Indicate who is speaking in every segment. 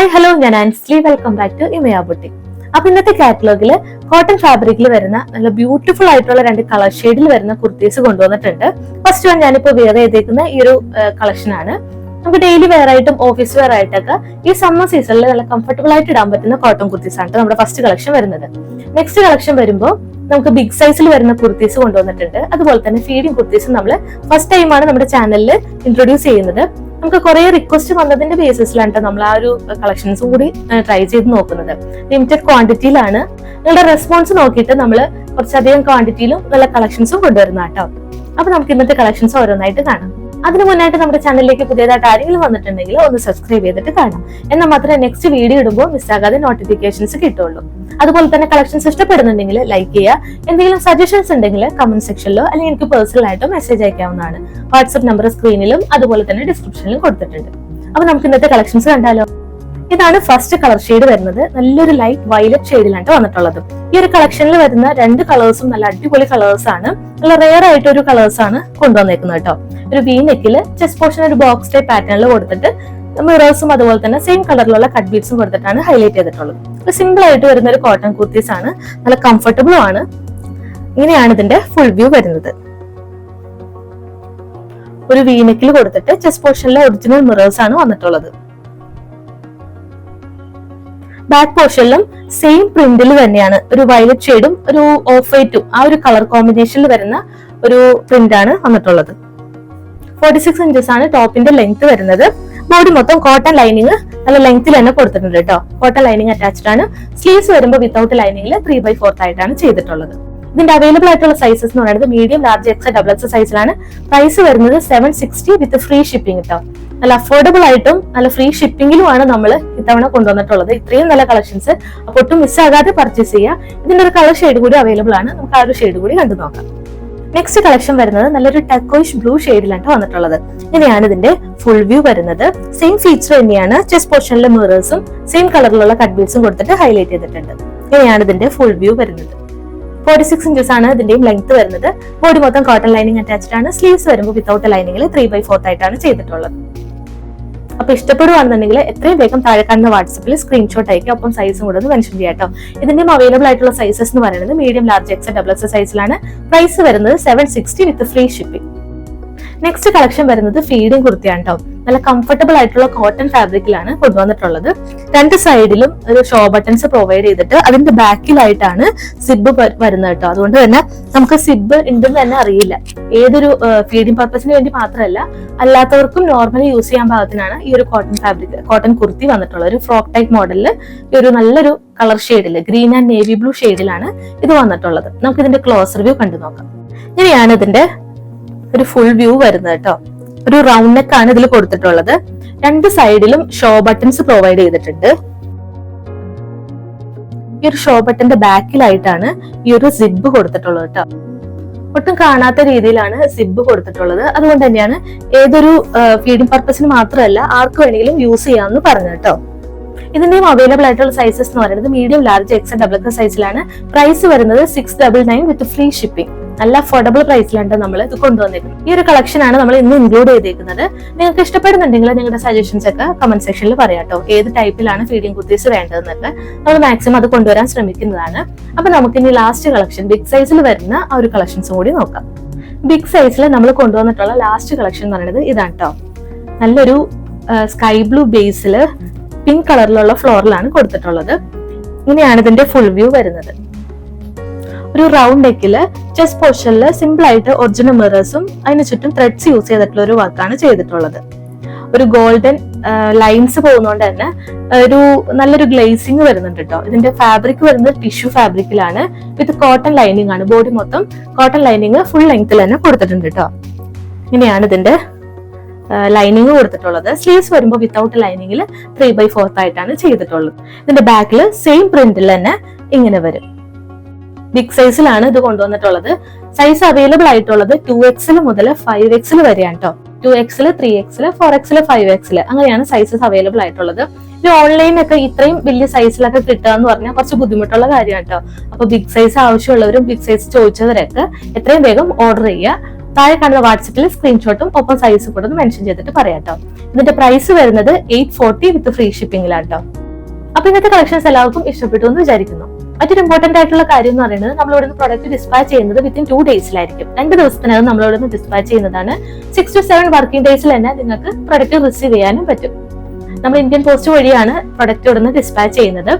Speaker 1: Hi hello, ഞാൻ Ansley. Welcome back to Imaya boutique. അപ്പൊ ഇന്നത്തെ കാറ്റലോഗില് കോട്ടൺ ഫാബ്രിക്കിൽ വരുന്ന നല്ല ബ്യൂട്ടിഫുൾ ആയിട്ടുള്ള രണ്ട് കളർ ഷെയ്ഡിൽ വരുന്ന കുർത്തീസ് കൊണ്ടുവന്നിട്ടുണ്ട്. ഫസ്റ്റ് വൺ ഞാനിപ്പോ വെയർ ചെയ്തേക്കുന്ന ഈ ഒരു കളക്ഷൻ ആണ്. നമുക്ക് ഡെയിലി വെയർ ആയിട്ടും ഓഫീസ് വെയർ ആയിട്ടൊക്കെ ഈ സമ്മർ സീസണിൽ നല്ല കംഫർട്ടബിൾ ആയിട്ട് ഇടാൻ പറ്റുന്ന കോട്ടൺ കുർത്തീസ് ആണ് നമ്മുടെ ഫസ്റ്റ് കളക്ഷൻ വരുന്നത്. നെക്സ്റ്റ് കളക്ഷൻ വരുമ്പോൾ നമുക്ക് ബിഗ് സൈസിൽ വരുന്ന കുർത്തീസ് കൊണ്ടുവന്നിട്ടുണ്ട്. അതുപോലെ തന്നെ ഫീഡിംഗ് കുർത്തീസ് നമ്മൾ ഫസ്റ്റ് ടൈമാണ് നമ്മുടെ ചാനലിൽ ഇൻട്രൊഡ്യൂസ് ചെയ്യുന്നത്. നമുക്ക് കുറെ റിക്വസ്റ്റ് വന്നതിന്റെ ബേസിസിലാണ് നമ്മൾ ആ ഒരു കളക്ഷൻസും കൂടി ട്രൈ ചെയ്ത് നോക്കുന്നത്. ലിമിറ്റഡ് ക്വാണ്ടിറ്റിയിലാണ്. നിങ്ങളുടെ റെസ്പോൺസ് നോക്കിയിട്ട് നമ്മൾ കുറച്ചധികം ക്വാണ്ടിറ്റിയിലും നല്ല കളക്ഷൻസും കൊണ്ടുവരുന്ന കേട്ടോ. അപ്പൊ നമുക്ക് ഇന്നത്തെ കളക്ഷൻസ് ഓരോന്നായിട്ട് കാണാം. അതിന് മുന്നായിട്ട് നമ്മുടെ ചാനലിലേക്ക് പുതിയതായിട്ട് ആരെങ്കിലും വന്നിട്ടുണ്ടെങ്കിൽ ഒന്ന് സബ്സ്ക്രൈബ് ചെയ്തിട്ട് കാണാം. എന്നാൽ മാത്രമേ നെക്സ്റ്റ് വീഡിയോ ഇടുമ്പോൾ മിസ്സാകാതെ നോട്ടിഫിക്കേഷൻസ് കിട്ടുള്ളൂ. അതുപോലെ തന്നെ കളക്ഷൻസ് ഇഷ്ടപ്പെടുന്നുണ്ടെങ്കിൽ ലൈക്ക് ചെയ്യുക. എന്തെങ്കിലും സജഷൻസ് ഉണ്ടെങ്കിൽ കമന്റ് സെക്ഷനിലോ അല്ലെങ്കിൽ എനിക്ക് പേഴ്സണൽ ആയിട്ടോ മെസ്സേജ് അയക്കാവുന്നതാണ്. വാട്സ്ആപ്പ് നമ്പർ സ്ക്രീനിലും അതുപോലെ തന്നെ ഡിസ്ക്രിപ്ഷനിലും കൊടുത്തിട്ടുണ്ട്. അപ്പൊ നമുക്ക് ഇന്നത്തെ കളക്ഷൻസ് കണ്ടാലോ. ഇതാണ് ഫസ്റ്റ് കളർ ഷെയ്ഡ് വരുന്നത്. നല്ലൊരു ലൈറ്റ് വയലറ്റ് ഷെയ്ഡിലാണ് വന്നിട്ടുള്ളത്. ഈ ഒരു കളക്ഷനിൽ വരുന്ന രണ്ട് കളേഴ്സും നല്ല അടിപൊളി കളേഴ്സ് ആണ്. നല്ല റെയർ ആയിട്ട് ഒരു കളേഴ്സ് ആണ് കൊണ്ടുവന്നേക്കുന്നത് കേട്ടോ. ഒരു വി നെക്കില് ചെസ്റ്റ് പോർഷൻ ഒരു ബോക്സ് ടൈപ്പ് പാറ്റേണിൽ കൊടുത്തിട്ട് മിറേഴ്സും അതുപോലെ തന്നെ സെയിം കളറിലുള്ള കട്ട് ബീഡ്സും കൊടുത്തിട്ടാണ് ഹൈലൈറ്റ് ചെയ്തിട്ടുള്ളത്. സിമ്പിൾ ആയിട്ട് വരുന്ന ഒരു കോട്ടൺ കുർത്തീസ് ആണ്. നല്ല കംഫർട്ടബിളും ആണ്. ഇങ്ങനെയാണ് ഇതിന്റെ ഫുൾ വ്യൂ വരുന്നത്. ഒരു വി നെക്കിൽ കൊടുത്തിട്ട് ചെസ്റ്റ് പോർഷനിലെ ഒറിജിനൽ മിറേഴ്സ് ആണ് വന്നിട്ടുള്ളത്. ബാക്ക് പോർഷനിലും സെയിം പ്രിന്റിൽ തന്നെയാണ് ഒരു വയലറ്റ് ഷെയ്ഡും ഒരു ഓഫ് വൈറ്റും ആ ഒരു കളർ കോമ്പിനേഷനിൽ വരുന്ന ഒരു പ്രിന്റ് ആണ് വന്നിട്ടുള്ളത്. 46 ഇഞ്ചസ് ആണ് ടോപ്പിന്റെ ലെങ്ത് വരുന്നത്. ബോഡി മൊത്തം കോട്ടൺ ലൈനിങ് നല്ല ലെങ്ത്തിൽ തന്നെ കൊടുത്തിട്ടുണ്ട് കേട്ടോ. കോട്ടൺ ലൈനിങ് അറ്റാച്ച്ഡ് ആണ്. സ്ലീവ്സ് വരുമ്പോൾ വിത്തൗട്ട് ലൈനിങ്ങിൽ 3/4 ആയിട്ടാണ് ചെയ്തിട്ടുള്ളത്. ഇതിന്റെ അവൈലബിൾ ആയിട്ടുള്ള സൈസസ് എന്ന് പറയുന്നത് medium, large, X, double X സൈസിലാണ്. പ്രൈസ് വരുന്നത് 760 വിത്ത് ഫ്രീ ഷിപ്പിംഗ് കേട്ടോ. നല്ല അഫോർഡബിൾ ആയിട്ടും നല്ല ഫ്രീ ഷിപ്പിംഗിലുമാണ് നമ്മൾ ഇത്തവണ കൊണ്ടുവന്നിട്ടുള്ളത്. ഇത്രയും നല്ല കളക്ഷൻസ് അപ്പൊ ഒട്ടും മിസ്സാകാതെ പർച്ചേസ് ചെയ്യുക. ഇതിന്റെ ഒരു കളർ ഷെയ്ഡ് കൂടി അവൈലബിൾ ആണ്. നമുക്ക് ആ ഒരു ഷെയ്ഡ് കൂടി കണ്ടു നോക്കാം. നെക്സ്റ്റ് കളക്ഷൻ വരുന്നത് നല്ലൊരു ടർക്കോയിഷ് ബ്ലൂ ഷെയ്ഡിലാണ് വന്നിട്ടുള്ളത്. ഇങ്ങനെയാണ് ഇതിന്റെ ഫുൾ വ്യൂ വരുന്നത്. സെയിം ഫീച്ചർ തന്നെയാണ്. ചെസ്റ്റ് പോർഷനിലെ മിറേഴ്സും സെയിം കളറിലുള്ള കട്ട് ബീഡ്സും കൊടുത്തിട്ട് ഹൈലൈറ്റ് ചെയ്തിട്ടുണ്ട്. ഇങ്ങനെയാണ് ഇതിന്റെ ഫുൾ വ്യൂ വരുന്നത്. 46 ഇഞ്ചസ് ആണ് ഇതിന്റെയും ലെങ്ത് വരുന്നത്. ബോഡി മൊത്തം കോട്ടൺ ലൈനിങ് അറ്റാച്ച്ഡ് ആണ്. സ്ലീവ്സ് വരുമ്പോൾ വിത്തൗട്ട് ലൈനിങ്ങിൽ 3/4 ആയിട്ടാണ് ചെയ്തിട്ടുള്ളത്. അപ്പൊ ഇഷ്ടപ്പെടുവാണെന്നുണ്ടെങ്കിൽ എത്രയും വേഗം താഴെ കാണുന്ന വാട്സപ്പിൽ സ്ക്രീൻഷോട്ട് അയക്കുക. ഒപ്പം സൈസും കൂടെ ഒന്ന് മെൻഷൻ ചെയ്യാം കേട്ടോ. ഇതിന്റെയും അവൈലബിൾ ആയിട്ടുള്ള സൈസസ് എന്ന് പറയുന്നത് medium, large, X, double X സൈസിലാണ്. പ്രൈസ് വരുന്നത് 760 with free shipping. Next collection വരുന്നത് ഫീഡിംഗ് കുർത്തിയാണ് കേട്ടോ. നല്ല കംഫർട്ടബിൾ ആയിട്ടുള്ള കോട്ടൺ ഫാബ്രിക്കിലാണ് കൊണ്ടുവന്നിട്ടുള്ളത്. രണ്ട് സൈഡിലും ഒരു ഷോ ബട്ടൺസ് പ്രൊവൈഡ് ചെയ്തിട്ട് അതിന്റെ ബാക്കിലായിട്ടാണ് സിബ് വരുന്നത് കേട്ടോ. അതുകൊണ്ട് തന്നെ നമുക്ക് സിബ് ഉണ്ടെന്ന് തന്നെ അറിയില്ല. ഏതൊരു ഫീഡിംഗ് പർപ്പസിന് വേണ്ടി മാത്രമല്ല, അല്ലാത്തവർക്കും നോർമലി യൂസ് ചെയ്യാൻ പാകത്തിനാണ് ഈ ഒരു കോട്ടൺ കുർത്തി വന്നിട്ടുള്ളത്. ഒരു ഫ്രോക്ക് ടൈപ്പ് മോഡലില് ഈ ഒരു നല്ലൊരു കളർ ഷെയ്ഡില് ഗ്രീൻ ആൻഡ് നേവി ബ്ലൂ ഷെയ്ഡിലാണ് ഇത് വന്നിട്ടുള്ളത്. നമുക്ക് ഇതിന്റെ ക്ലോസർ വ്യൂ കണ്ടു നോക്കാം. ഇങ്ങനെയാണ് ഇതിന്റെ ഒരു ഫുൾ വ്യൂ വരുന്നത് കേട്ടോ. ഒരു റൗണ്ട് നെക്ക് ആണ് ഇതിൽ കൊടുത്തിട്ടുള്ളത്. രണ്ട് സൈഡിലും ഷോ ബട്ടൺസ് പ്രൊവൈഡ് ചെയ്തിട്ടുണ്ട്. ഈ ഒരു ഷോ ബട്ടന്റെ ബാക്കിലായിട്ടാണ് ഈ ഒരു സിബ് കൊടുത്തിട്ടുള്ളത് കേട്ടോ. ഒട്ടും കാണാത്ത രീതിയിലാണ് സിബ് കൊടുത്തിട്ടുള്ളത്. അതുകൊണ്ട് തന്നെയാണ് ഏതൊരു ഫീഡിംഗ് പർപ്പസിന് മാത്രമല്ല ആർക്ക് വേണമെങ്കിലും യൂസ് ചെയ്യാമെന്ന് പറഞ്ഞു കേട്ടോ. ഇതിന്റെയും അവൈലബിൾ ആയിട്ടുള്ള സൈസസ് എന്ന് പറയുന്നത് medium, large, X, double X സൈസിലാണ്. പ്രൈസ് വരുന്നത് 699 വിത്ത് ഫ്രീ ഷിപ്പിംഗ്. നല്ല അഫോർഡബിൾ പ്രൈസിലാണ് നമ്മൾ ഇത് കൊണ്ടുവന്നിരിക്കുന്നത്. ഈ ഒരു കളക്ഷൻ ആണ് നമ്മൾ ഇന്ന് ഇൻക്ലൂഡ് ചെയ്തേക്കുന്നത്. നിങ്ങൾക്ക് ഇഷ്ടപ്പെടുന്നുണ്ടെങ്കിൽ നിങ്ങളുടെ സജഷൻസ് ഒക്കെ കമന്റ് സെക്ഷനിൽ പറയാട്ടോ. ഏത് ടൈപ്പിലാണ് ഫീഡിംഗ് കുർത്തീസ് വേണ്ടതെന്നൊക്കെ നമ്മൾ മാക്സിമം അത് കൊണ്ടുവരാൻ ശ്രമിക്കുന്നതാണ്. അപ്പൊ നമുക്ക് ഇനി ലാസ്റ്റ് കളക്ഷൻ ബിഗ് സൈസിൽ വരുന്ന ആ ഒരു കളക്ഷൻസും കൂടി നോക്കാം. ബിഗ് സൈസിൽ നമ്മൾ കൊണ്ടുവന്നിട്ടുള്ള ലാസ്റ്റ് കളക്ഷൻ എന്ന് പറയുന്നത് ഇതാണ് കേട്ടോ. നല്ലൊരു സ്കൈ ബ്ലൂ ബേസില് പിങ്ക് കളറിലുള്ള ഫ്ലോറിലാണ് കൊടുത്തിട്ടുള്ളത്. ഇങ്ങനെയാണ് ഇതിന്റെ ഫുൾ വ്യൂ വരുന്നത്. ഒരു റൗണ്ട് നെക്കില് ചെസ്റ്റ് പോർഷനിൽ സിമ്പിൾ ആയിട്ട് ഒറിജിനൽ മിറേഴ്സും അതിന് ചുറ്റും ത്രെഡ്സ് യൂസ് ചെയ്തിട്ടുള്ള ഒരു വർക്കാണ് ചെയ്തിട്ടുള്ളത്. ഒരു ഗോൾഡൻ ലൈൻസ് പോകുന്നതുകൊണ്ട് തന്നെ ഒരു നല്ലൊരു ഗ്ലേസിംഗ് വരുന്നുണ്ട് കേട്ടോ. ഇതിന്റെ ഫാബ്രിക് വരുന്നത് ടിഷ്യൂ ഫാബ്രിക്കിലാണ്. വിത്ത് കോട്ടൺ ലൈനിങ് ആണ്. ബോഡി മൊത്തം കോട്ടൺ ലൈനിങ് ഫുൾ ലെങ്ത്തിൽ തന്നെ കൊടുത്തിട്ടുണ്ട് കേട്ടോ. ഇങ്ങനെയാണ് ഇതിന്റെ ലൈനിങ് കൊടുത്തിട്ടുള്ളത്. സ്ലീവ്സ് വരുമ്പോൾ വിത്തൗട്ട് ലൈനിങ്ങിൽ 3/4 ആയിട്ടാണ് ചെയ്തിട്ടുള്ളത്. ഇതിന്റെ ബാക്കിൽ സെയിം പ്രിന്റിൽ തന്നെ ഇങ്ങനെ വരും. ബിഗ് സൈസിലാണ് ഇത് കൊണ്ടുവന്നിട്ടുള്ളത്. സൈസ് അവൈലബിൾ ആയിട്ടുള്ളത് 2XL മുതൽ 5XL വരെയാണ് കേട്ടോ. 2XL, 3XL, 4XL, 5XL അങ്ങനെയാണ് സൈസസ് അവൈലബിൾ ആയിട്ടുള്ളത്. ഇത് ഓൺലൈനൊക്കെ ഇത്രയും വലിയ സൈസിലൊക്കെ കിട്ടുക എന്ന് പറഞ്ഞാൽ കുറച്ച് ബുദ്ധിമുട്ടുള്ള കാര്യമാണ് കേട്ടോ. അപ്പൊ ബിഗ് സൈസ് ആവശ്യമുള്ളവരും ബിഗ് സൈസ് ചോദിച്ചവരൊക്കെ എത്രയും വേഗം ഓർഡർ ചെയ്യുക. താഴെ കാണുന്ന വാട്സപ്പിൽ സ്ക്രീൻഷോട്ടും ഒപ്പം സൈസ് കൂടെ ഒന്ന് മെൻഷൻ ചെയ്തിട്ട് പറയാട്ടോ. ഇതിന്റെ പ്രൈസ് വരുന്നത് 840 വിത്ത് ഫ്രീ ഷിപ്പിംഗിലാട്ടോ. അപ്പൊ ഇന്നത്തെ കളക്ഷൻസ് എല്ലാവർക്കും ഇഷ്ടപ്പെട്ടു എന്ന് വിചാരിക്കുന്നു. മറ്റൊരു ഇമ്പോർട്ടന്റ് ആയിട്ടുള്ള കാര്യം എന്ന് പറയുന്നത് നമ്മളിവിടെ നിന്ന് പ്രൊഡക്റ്റ് ഡിസ്പാച്ച് ചെയ്യുന്നത് വിത്തിൻ 2 ഡേയ്സിലായിരിക്കും. 2 ദിവസത്തിനകം നമ്മളിവിടെ നിന്ന് ഡിസ്പാച്ച് ചെയ്യുന്നതാണ്. 6 to 7 വർക്കിംഗ് ഡേയ്സിൽ തന്നെ നിങ്ങൾക്ക് പ്രൊഡക്റ്റ് റിസീവ് ചെയ്യാനും പറ്റും. നമ്മൾ ഇന്ത്യൻ പോസ്റ്റ് വഴിയാണ് പ്രൊഡക്റ്റ് ഇവിടെ നിന്ന് ഡിസ്പാച്ച് ചെയ്യുന്നത്.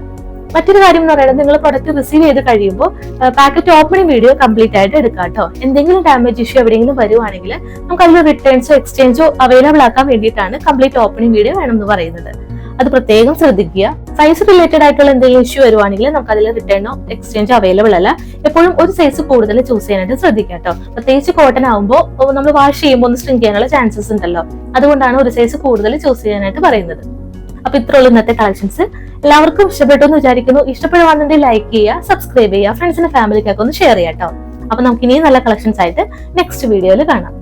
Speaker 1: മറ്റൊരു കാര്യം എന്ന് പറയുന്നത് നിങ്ങൾ പ്രൊഡക്റ്റ് റിസീവ് ചെയ്ത് കഴിയുമ്പോൾ പാക്കറ്റ് ഓപ്പണിംഗ് വീഡിയോ കംപ്ലീറ്റ് ആയിട്ട് എടുക്കാം കേട്ടോ. എന്തെങ്കിലും ഡാമേജ് ഇഷ്യൂ എവിടെയെങ്കിലും വരുവാണെങ്കിൽ നമുക്ക് അതിൽ റിട്ടേൺസോ എക്സ്ചേഞ്ചോ അവൈലബിൾ ആക്കാൻ വേണ്ടിയിട്ടാണ് കംപ്ലീറ്റ് ഓപ്പണിംഗ് വീഡിയോ വേണമെന്ന് പറയുന്നത്. അത് പ്രത്യേകം ശ്രദ്ധിക്കുക. സൈസ് റിലേറ്റഡ് ആയിട്ടുള്ള എന്തെങ്കിലും ഇഷ്യൂ വരുവാണെങ്കിൽ നമുക്ക് അതിൽ റിട്ടേണോ എക്സ്ചേഞ്ചോ അവൈലബിൾ അല്ല. എപ്പോഴും ഒരു സൈസ് കൂടുതൽ ചൂസ് ചെയ്യാനായിട്ട് ശ്രദ്ധിക്കുക കേട്ടോ. പ്രത്യേകിച്ച് കോട്ടൺ ആകുമ്പോൾ നമ്മൾ വാഷ് ചെയ്യുമ്പോൾ ഒന്ന് സ്ട്രിങ്ക് ചെയ്യാനുള്ള ചാൻസസ് ഉണ്ടല്ലോ. അതുകൊണ്ടാണ് ഒരു സൈസ് കൂടുതൽ ചൂസ് ചെയ്യാനായിട്ട് പറയുന്നത്. അപ്പൊ ഇത്രയുള്ള ഇന്നത്തെ കളക്ഷൻസ്. എല്ലാവർക്കും ഇഷ്ടപ്പെട്ടു എന്ന് വിചാരിക്കുന്നു. ഇഷ്ടപ്പെടുവാണെങ്കിൽ ലൈക്ക് ചെയ്യുക, സബ്സ്ക്രൈബ് ചെയ്യുക, ഫ്രണ്ട്സിന്റെ ഫാമിലിക്കൊക്കെ ഒന്ന് ഷെയർ ചെയ്യാം കേട്ടോ. അപ്പൊ നമുക്ക് ഇനിയും നല്ല കളക്ഷൻസ് ആയിട്ട് നെക്സ്റ്റ് വീഡിയോയിൽ കാണാം.